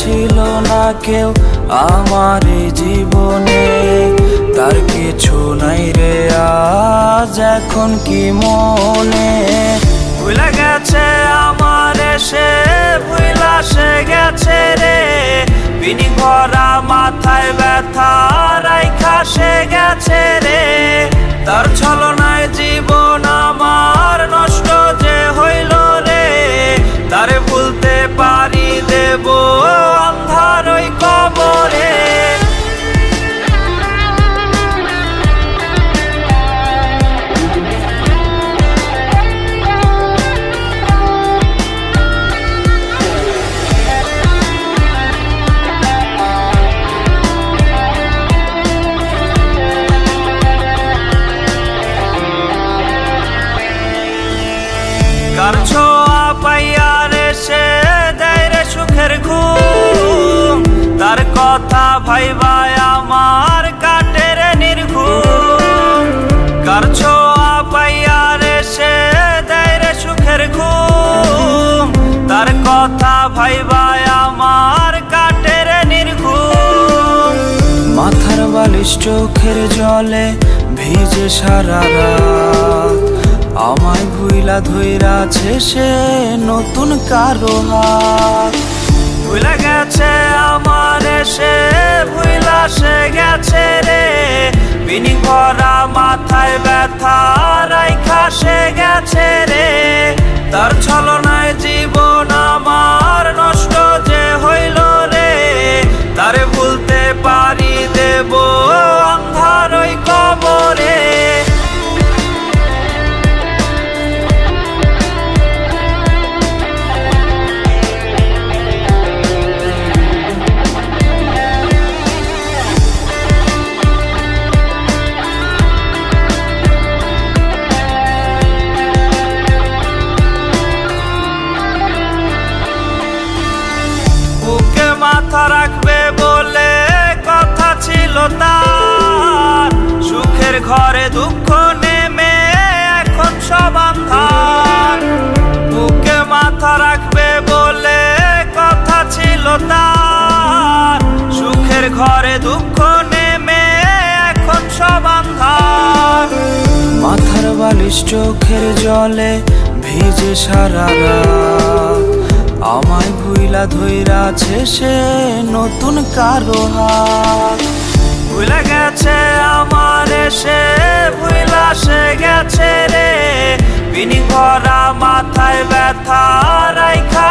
ছিল না কেউ আমার এই জীবনে, তার কিছু নাই রে আজ এখন কি মনে। ভুলে গেছে আমার সে, ভুলা সে গেছে রে, বিনি ভরা মাথায় ব্যথা রাইখা সে গেছে রে। তার ছলনায় জীবন আমার নষ্ট যে হইল রে, তারে ভুলতে পারি দেব অন্ধার ওই কবরে। কার ছোঁয়া পাইয়া রে সে দেয় রে সুখের ঘুম, তার কথা ভাইবা আমার কাটে রে নির্ঘুম। কার ছোঁয়া পাইয়া রে সে দেয় রে সুখের ঘুম, তার কথা ভাইবা আমার কাটে রে নির্ঘুম। মাথার বালিশ চোখের জলে ভিজে সারা রাত, আমায় ভুইলা ধইরাছে সে নতুন কারো হাত। ভুলে গেছে আমার সে, ভুলা সে গেছে রে, বিনি ভরা মাথায় ব্যথা রাইখা সে গেছে রে। তার ছলনায় জীবন আমার নষ্ট যে হইল রে, তারে ভুলতে পারি দেব অন্ধার ওই কবরে। বুকে মাথা রাখবে বলে কথা ছিল তার, সুখের ঘরে দুঃখ নেমে এখন সব আন্ধার। বুকে মাথা রাখবে বলে কথা ছিল তার, সুখের ঘরে দুঃখ নেমে এখন সব আন্ধার। মাথার বালিশ চোখের জলে ভিজে সারা রাত, আমায় ভুইলা ধইরাছে সে নতুন কারো হাত। ভুলে গেছে আমার সে, ভুলা সে গেছে রে, বিনি ভরা মাথায় ব্যথা রাইখা